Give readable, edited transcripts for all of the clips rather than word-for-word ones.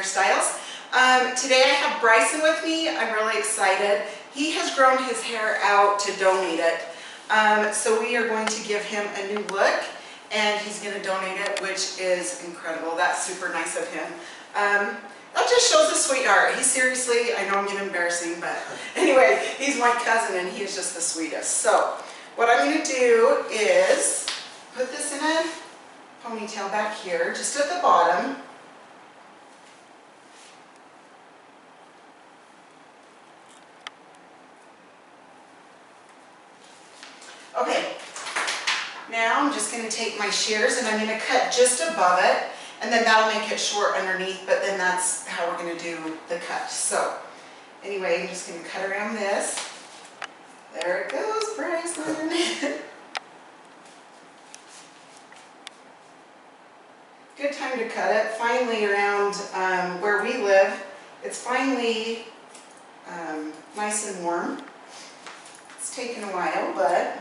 Hairstyles. Today I have Bryson with me. I'm really excited. He has grown his hair out to donate it. So we are going to give him a new look and he's going to donate it, which is incredible. That's super nice of him. That just shows a sweetheart. He's seriously, I know I'm getting embarrassing, but anyway, he's my cousin and he is just the sweetest. So what I'm going to do is put this in a ponytail back here, just at the bottom. Okay, now I'm just going to take my shears and I'm going to cut just above it, and then that'll make it short underneath, but then that's how we're going to do the cut. So anyway, I'm just going to cut around this. There it goes, Bryson. Good time to cut it. Finally, around where we live, it's finally nice and warm. It's taken a while, but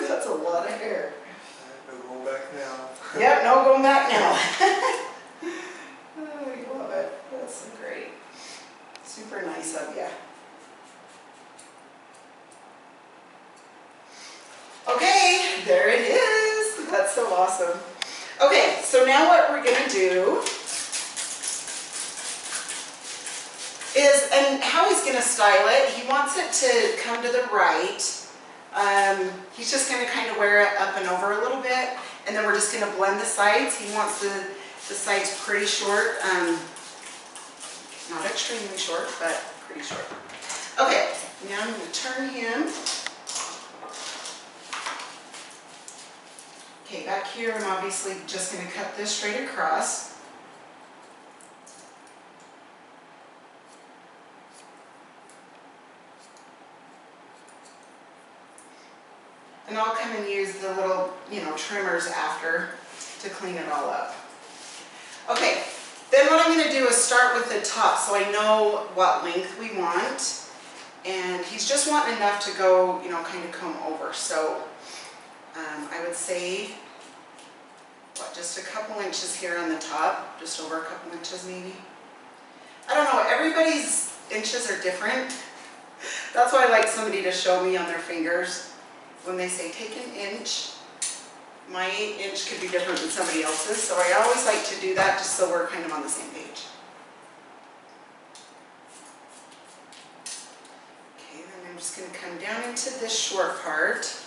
that's a lot of hair. No going back now. Yep, no going back now. Oh, I love it. That's so great. Super nice of you. Okay, there it is. That's so awesome. Okay, so now what we're going to do is, and how he's going to style it, he wants it to come to the right. He's just going to kind of wear it up and over a little bit, and then we're just going to blend the sides. He wants the sides pretty short, not extremely short, but pretty short. Okay, now I'm going to turn him. Okay, back here I'm obviously just going to cut this straight across. And I'll come and use the little, trimmers after to clean it all up. Okay, then what I'm going to do is start with the top so I know what length we want. And he's just wanting enough to go, kind of comb over. So I would say, just a couple inches here on the top, just over a couple inches maybe. I don't know, everybody's inches are different. That's why I like somebody to show me on their fingers. When they say take an inch, my inch could be different than somebody else's, so I always like to do that just so we're kind of on the same page. Okay, then I'm just going to come down into this short part.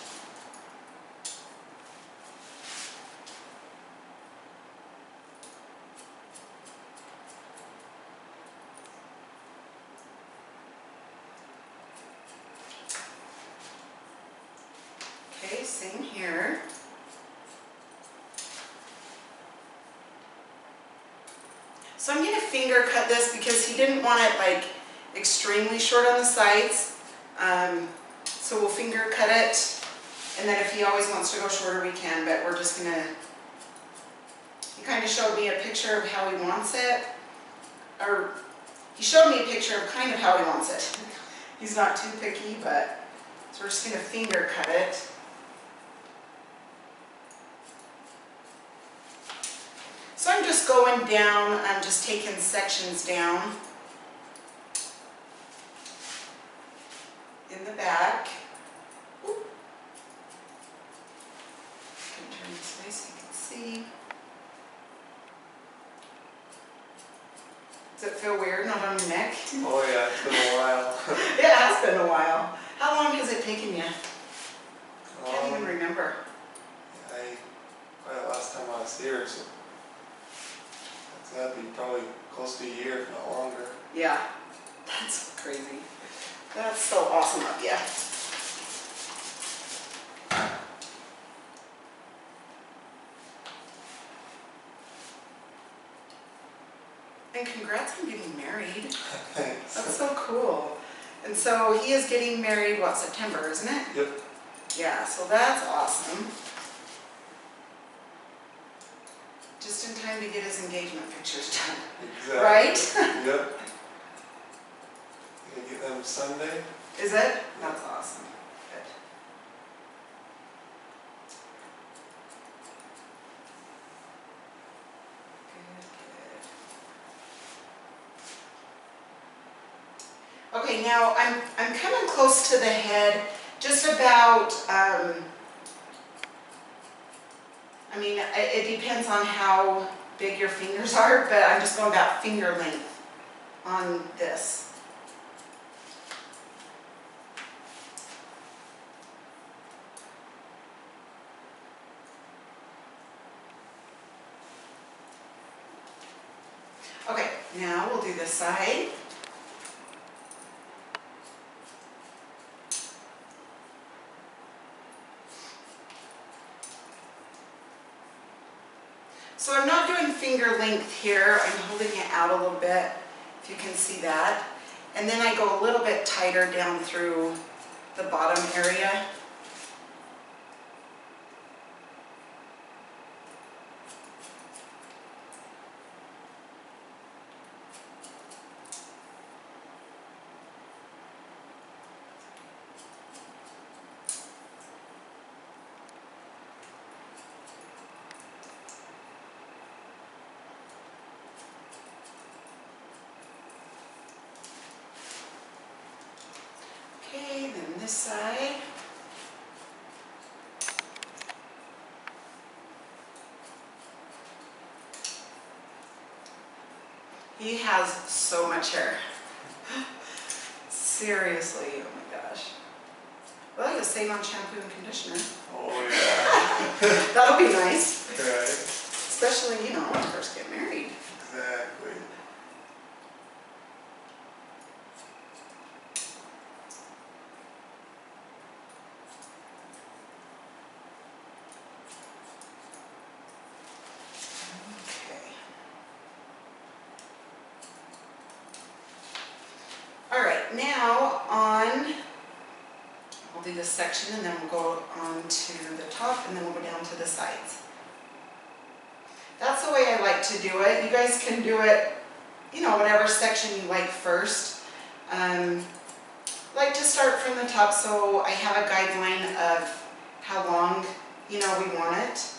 Okay, same here. So I'm going to finger cut this because he didn't want it like extremely short on the sides. So we'll finger cut it, and then if he always wants to go shorter we can, but we're just going to, he kind of showed me a picture of how he wants it, or he showed me a picture of kind of how he wants it. He's not too picky, but so we're just going to finger cut it. So I'm just going down, I'm just taking sections down in the back. Ooh. I can turn this way so you can see. Does it feel weird not on your neck? Oh yeah, it's been a while. It has been a while. How long has it taken you? I can't even remember. Last time I was here, so that'd be probably close to a year, if not longer. Yeah, that's crazy. That's so awesome of you. And congrats on getting married. Thanks. That's so cool. And so he is getting married, September, isn't it? Yep. Yeah, so that's awesome. Just in time to get his engagement pictures done. Exactly. Right? Yep. You get them Sunday? Is it? That's awesome. Good. Okay, now I'm coming close to the head, just about, I mean, it depends on how big your fingers are, but I'm just going about finger length on this. Okay, now we'll do this side. So I'm not doing finger length here, I'm holding it out a little bit, if you can see that. And then I go a little bit tighter down through the bottom area. Okay, then this side. He has so much hair. Seriously, oh my gosh. Well, you'll save on shampoo and conditioner. Oh yeah. That'll be nice. Right. Especially, you know, when you first get married. Exactly. Okay. All right, now we'll do this section and then we'll go on to the top and then we'll go down to the sides. That's the way I like to do it. You guys can do it, you know, whatever section you like first. Like to start from the top so I have a guideline of how long, you know, we want it.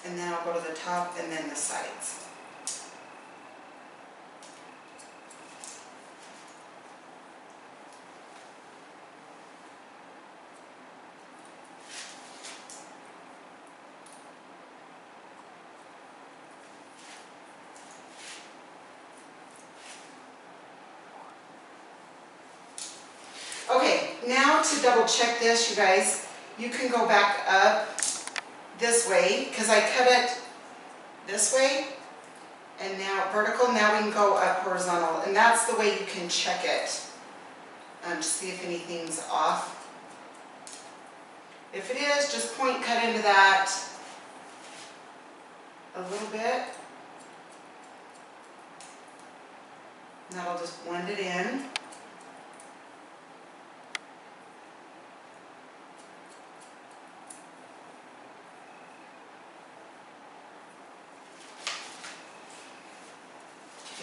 And then I'll go to the top and then the sides. Okay, now to double check this, you guys, you can go back up this way, because I cut it this way, and now vertical, now we can go up horizontal, and that's the way you can check it, to see if anything's off. If it is, just point cut into that a little bit, and that'll just blend it in.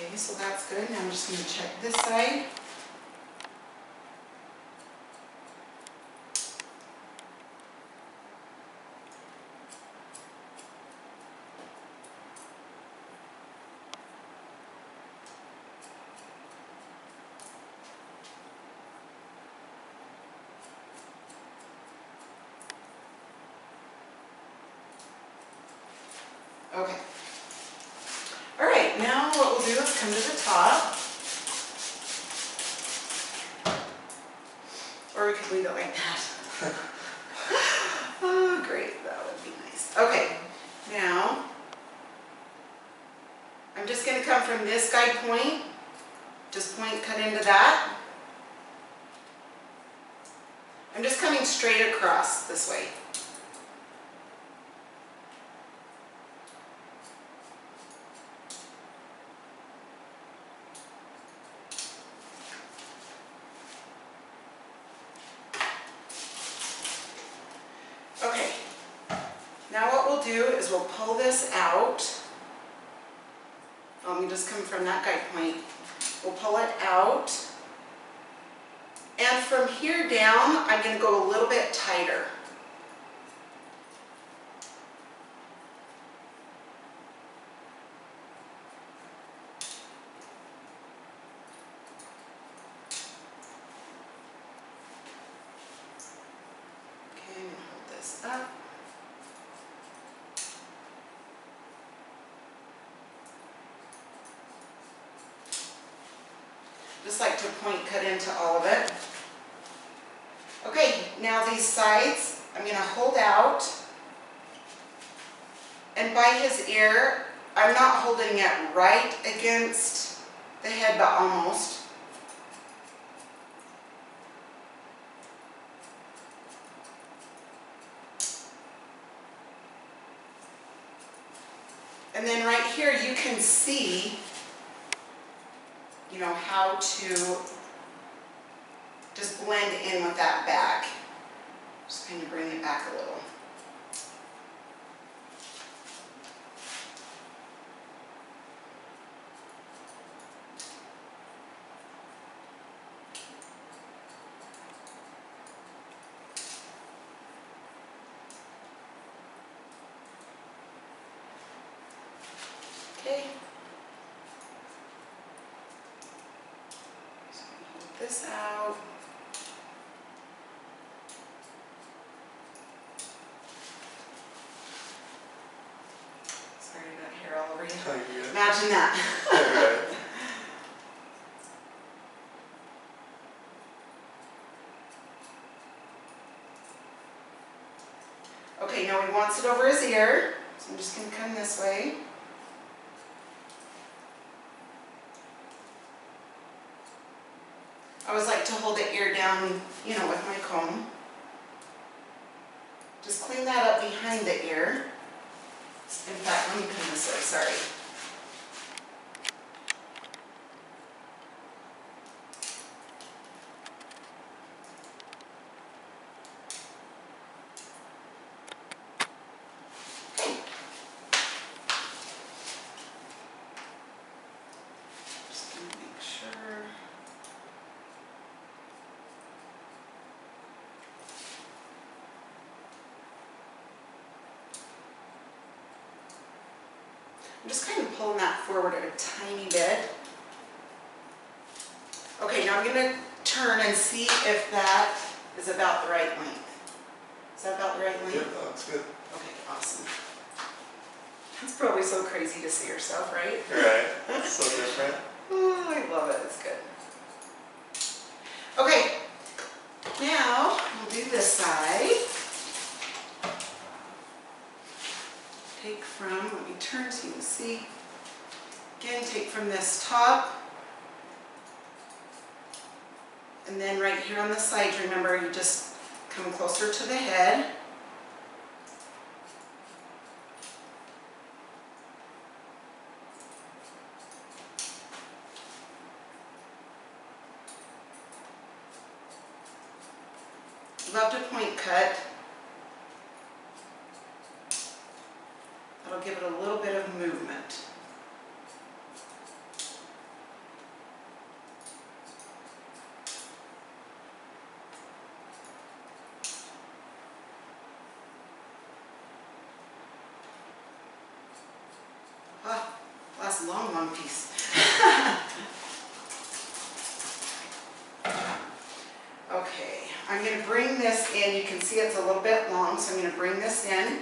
Okay, so that's good. Now I'm just going to check this side. Okay. All right, now what we'll do is come to the top. Or we could leave it like that. Oh, great, that would be nice. Okay, now I'm just going to come from this guide point, just point cut into that. I'm just coming straight across this way. Okay, now what we'll do is we'll pull this out. Let me just come from that guide point. We'll pull it out. And from here down, I'm going to go a little bit tighter. Just like to point cut into all of it. Okay, now these sides, I'm going to hold out. And by his ear, I'm not holding it right against the head, but almost. And then right here you can see, you know, how to just blend in with that back. Just kind of bring it back a little. Okay. So hold this out. Sorry, I got hair all over you. Oh, you good? Imagine that. Alright. Okay, now he wants it over his ear, so I'm just going to come this way. I always like to hold the ear down, you know, with my comb. Just clean that up behind the ear. In fact, let me come this way, sorry. Just gonna make sure. I'm just kind of pulling that forward a tiny bit. Okay, now I'm going to turn and see if that is about the right length. Is that about the right length? Yep, that looks good. Okay, awesome. It's probably so crazy to see yourself, right? Right. That's so different. Oh, I love it. It's good. Okay, now we'll do this side. Take from, let me turn so you can see. Again, take from this top. And then right here on the sides, remember, you just come closer to the head. Love to point cut. That'll give it a little bit of movement. Ah, last long one piece. Okay, I'm going to bring this in. You can see it's a little bit long, so I'm going to bring this in.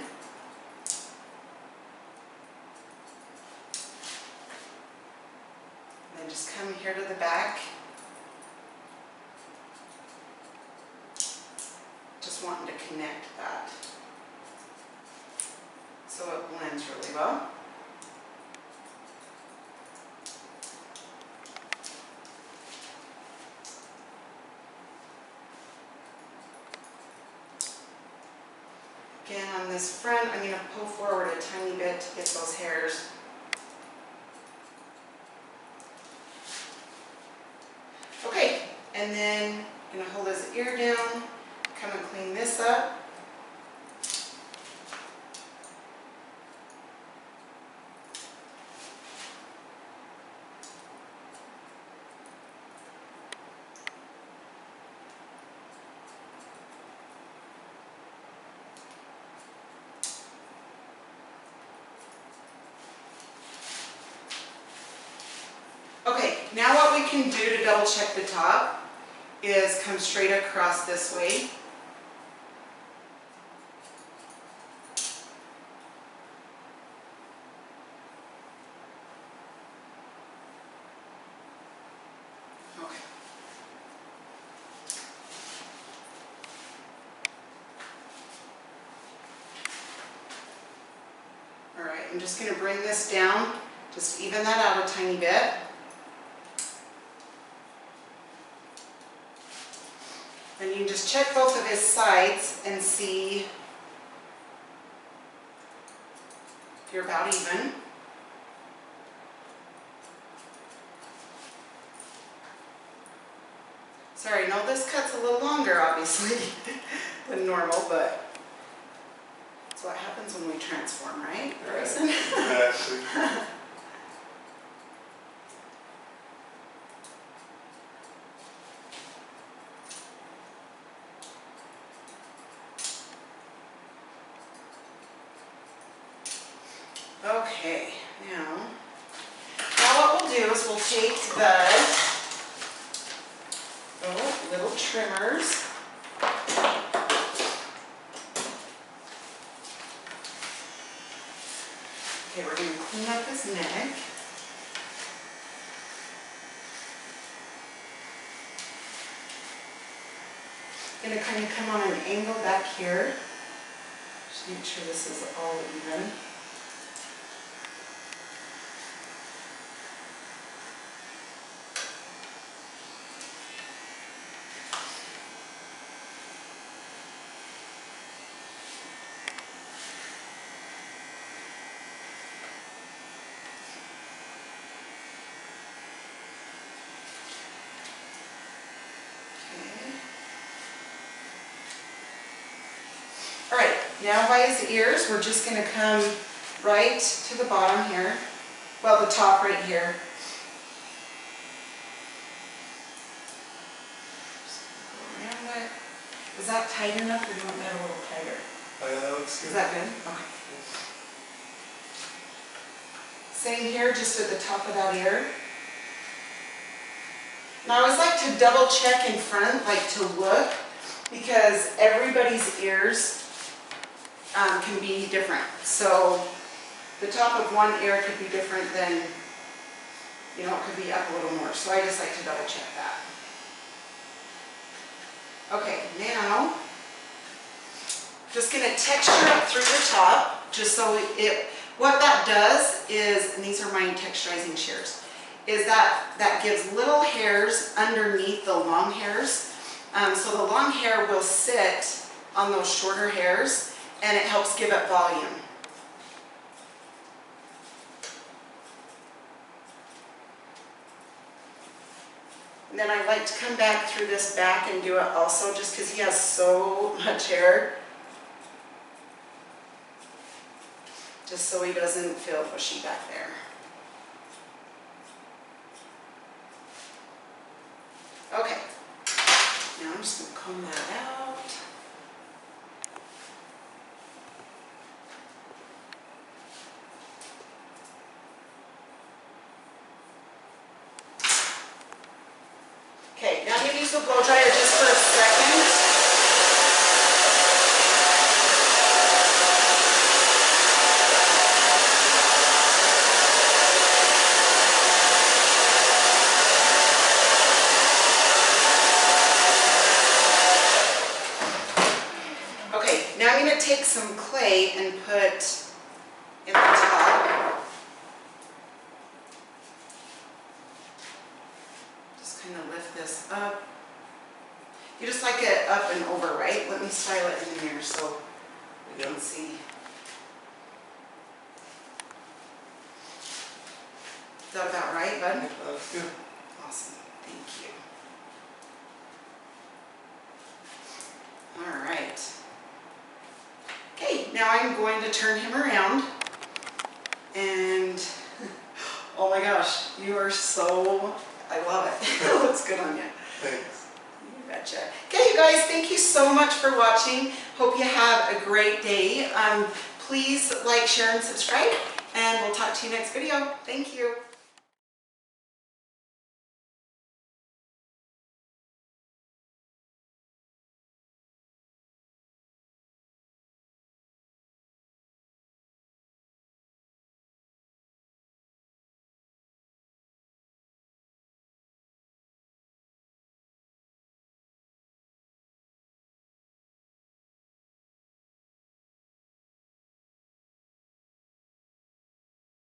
Then just come here to the back. Just wanting to connect that so it blends really well. Again, on this front, I'm going to pull forward a tiny bit to get those hairs. Okay, and then I'm going to hold his ear down, come and clean this up. Okay, now what we can do to double check the top is come straight across this way. Okay. I'm just going to bring this down, just even that out a tiny bit. And you can just check both of his sides and see if you're about even. Sorry, no, this cut's a little longer, obviously, than normal, but that's what happens when we transform, right, Grayson? Exactly. Okay, now what we'll do is we'll take the little trimmers. Okay, we're going to clean up his neck. Going to kind of come on an angle back here. Just make sure this is all even. Alright, now by his ears, we're just going to come right to the bottom here. Well, the top right here. Just go around it. Is that tight enough, or do you want that a little tighter? Oh yeah, that looks good. Is that good? Okay. Same here, just at the top of that ear. Now I always like to double check in front, like to look, because everybody's ears can be different. So the top of one ear could be different than, you know, it could be up a little more. So I just like to double check that. Okay, now just going to texture up through the top, just so what that does is, and these are my texturizing shears, is that gives little hairs underneath the long hairs. So the long hair will sit on those shorter hairs, and it helps give it volume. And then I like to come back through this back and do it also, just because he has so much hair. Just so he doesn't feel bushy back there. Okay, now I'm just going to comb that out. Okay, now I'm going to use the blow dryer just for a second. Okay, now I'm going to take some clay and put in the top. Just kind of lift this up. You just like it up and over, right? Let me style it in the mirror so we can see. Is that about right, bud? That's good. Awesome, thank you. All right. Okay, now I'm going to turn him around, and oh my gosh, you are so, I love it. It looks good on you. Thanks. You betcha. Okay, you guys, thank you so much for watching. Hope you have a great day. Please like, share, and subscribe, and we'll talk to you next video. Thank you.